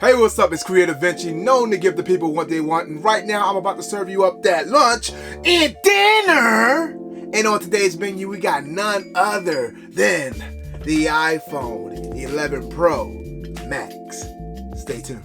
Hey, what's up? It's Creative Vinci, known to give the people what they want, and right now I'm about to serve you up that lunch and dinner. And on today's menu, we got none other than the iPhone 11 Pro Max. Stay tuned.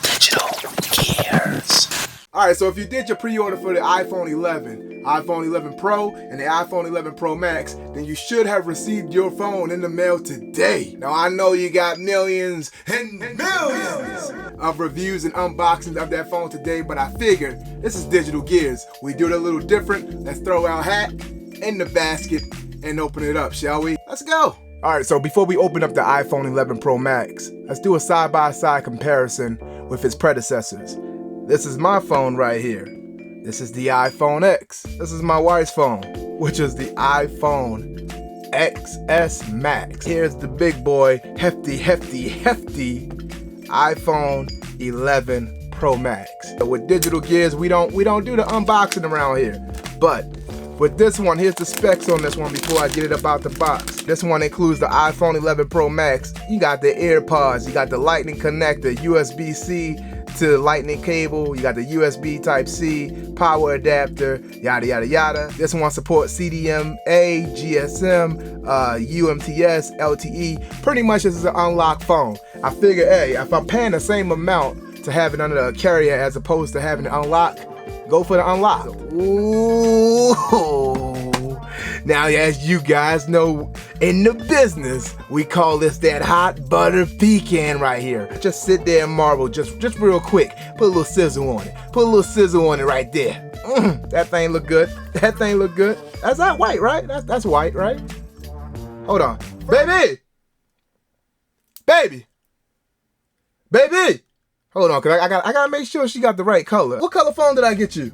Digital Gearz. Alright, so if you did your pre-order for the iPhone 11, iPhone 11 Pro, and the iPhone 11 Pro Max, then you should have received your phone in the mail today. Now, I know you got millions and millions of reviews and unboxings of that phone today, but I figured this is Digital Gearz. We do it a little different. Let's throw our hat in the basket and open it up, shall we? Let's go. Alright, so before we open up the iPhone 11 Pro Max, let's do a side-by-side comparison with its predecessors. This is my phone right here. This is the iPhone X. This is my wife's phone, which is the iPhone XS Max. Here's the big boy, hefty iPhone 11 Pro Max. So with Digital Gearz, we don't do the unboxing around here. But with this one, here's the specs on this one before I get it up out the box. This one includes the iPhone 11 Pro Max. You got the AirPods, you got the lightning connector, USB-C to lightning cable, you got the USB Type-C, power adapter, yada yada yada. This one supports CDMA, GSM, UMTS, LTE. Pretty much this is an unlocked phone. I figure, hey, if I'm paying the same amount to have it under a carrier as opposed to having it unlocked, go for the unlock. Ooh. Now, as you guys know, in the business, we call this that hot butter pecan right here. Just sit there and marvel, just real quick. Put a little sizzle on it. Put a little sizzle on it right there. That thing look good. That thing look good. That's not white, right? That's white, right? Hold on, baby. Hold on, cause I gotta make sure she got the right color. What color phone did I get you?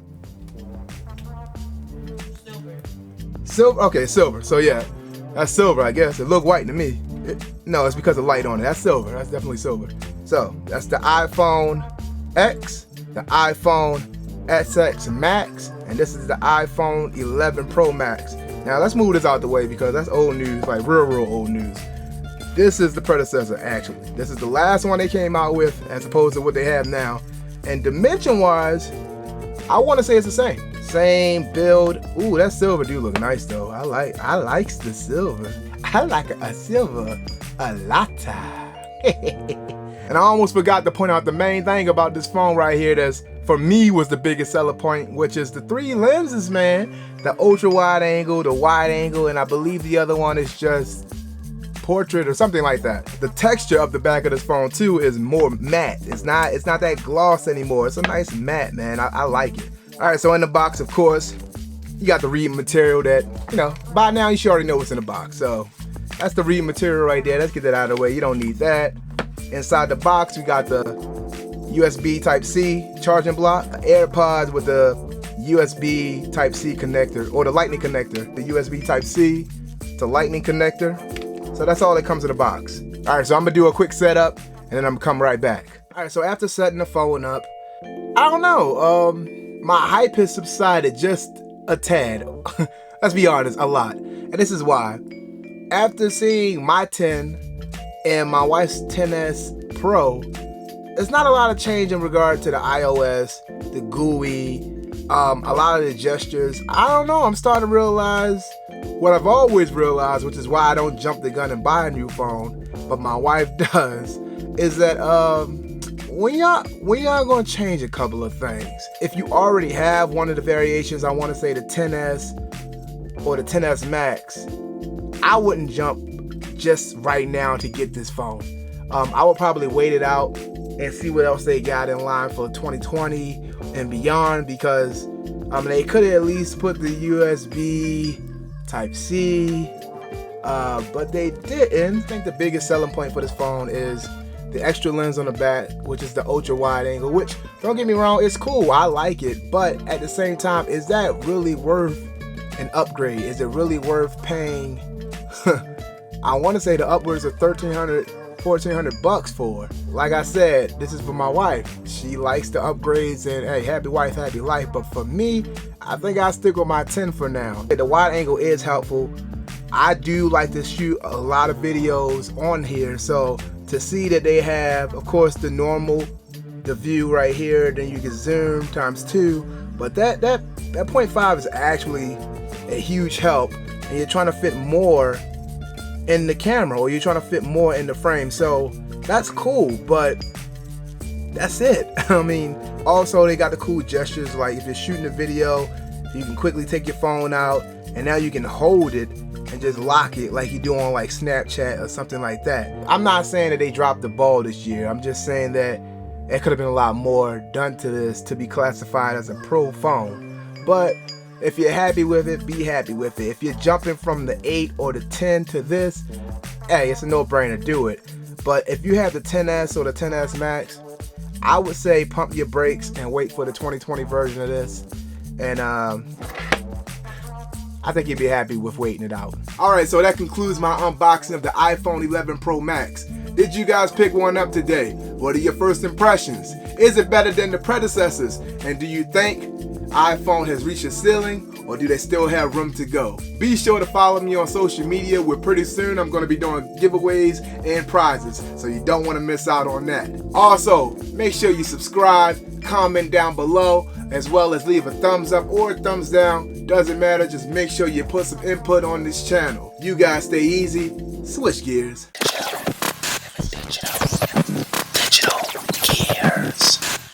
Silver. Okay, silver. So yeah, that's silver, I guess. It looked white to me. No, it's because of light on it. That's silver. That's definitely silver. So that's the iPhone X, the iPhone XS Max, and this is the iPhone 11 Pro Max. Now let's move this out the way because that's old news, like real old news. This is the predecessor, actually. This is the last one they came out with as opposed to what they have now. And dimension-wise, I want to say it's the same. Same build. Ooh, that silver do look nice though. I likes the silver. I like a silver a lot. And I almost forgot to point out the main thing about this phone right here that's, for me, was the biggest seller point, which is the 3 lenses, man. The ultra wide angle, the wide angle, and I believe the other one is just portrait or something like that. The texture of the back of this phone too is more matte. It's not that gloss anymore. It's a nice matte, man. I like it. Alright, so in the box, of course, you got the reading material that, you know, by now you should already know what's in the box. So that's the reading material right there. Let's get that out of the way. You don't need that. Inside the box, we got the USB Type-C charging block, AirPods with the USB Type-C connector, or the lightning connector, the USB Type-C to lightning connector. So that's all that comes in the box. Alright, so I'm gonna do a quick setup and then I'm gonna come right back. Alright, so after setting the phone up, I don't know, my hype has subsided just a tad. Let's be honest, a lot. And this is why. After seeing my 10 and my wife's 10s Pro, there's not a lot of change in regard to the iOS, the GUI, a lot of the gestures. I don't know, I'm starting to realize what I've always realized, which is why I don't jump the gun and buy a new phone, but my wife does, is that we are going to change a couple of things. If you already have one of the variations, I want to say the 10s or the 10s Max, I wouldn't jump just right now to get this phone. I would probably wait it out and see what else they got in line for 2020 and beyond, because they could at least put the USB Type-C, but they didn't. I think the biggest selling point for this phone is the extra lens on the back, which is the ultra wide angle, which, don't get me wrong, it's cool, I like it, but at the same time, is that really worth an upgrade? Is it really worth paying I want to say the upwards of $1,300, $1,400 for? Like I said, this is for my wife. She likes the upgrades, and hey, happy wife, happy life. But for me, I think I'll stick with my 10 for now. The wide angle is helpful. I do like to shoot a lot of videos on here, so to see that they have, of course, the normal, the view right here, then you can zoom ×2, but that 0.5 is actually a huge help, and you're trying to fit more in the camera, or you're trying to fit more in the frame, so that's cool, but that's it. I mean, also they got the cool gestures, like if you're shooting a video, you can quickly take your phone out, and now you can hold it and just lock it like you do on like Snapchat or something like that. I'm not saying that they dropped the ball this year, I'm just saying that it could have been a lot more done to this to be classified as a pro phone. But if you're happy with it, be happy with it. If you're jumping from the 8 or the 10 to this, hey, it's a no-brainer, do it. But if you have the 10S or the 10S Max, I would say pump your brakes and wait for the 2020 version of this. And I think you'd be happy with waiting it out. Alright, so that concludes my unboxing of the iPhone 11 Pro Max. Did you guys pick one up today? What are your first impressions? Is it better than the predecessors? And do you think iPhone has reached a ceiling, or do they still have room to go? Be sure to follow me on social media, where pretty soon I'm going to be doing giveaways and prizes, so you don't want to miss out on that. Also, make sure you subscribe, comment down below, as well as leave a thumbs up or a thumbs down. Doesn't matter, just make sure you put some input on this channel. You guys stay easy, switch gears. Digital Gearz.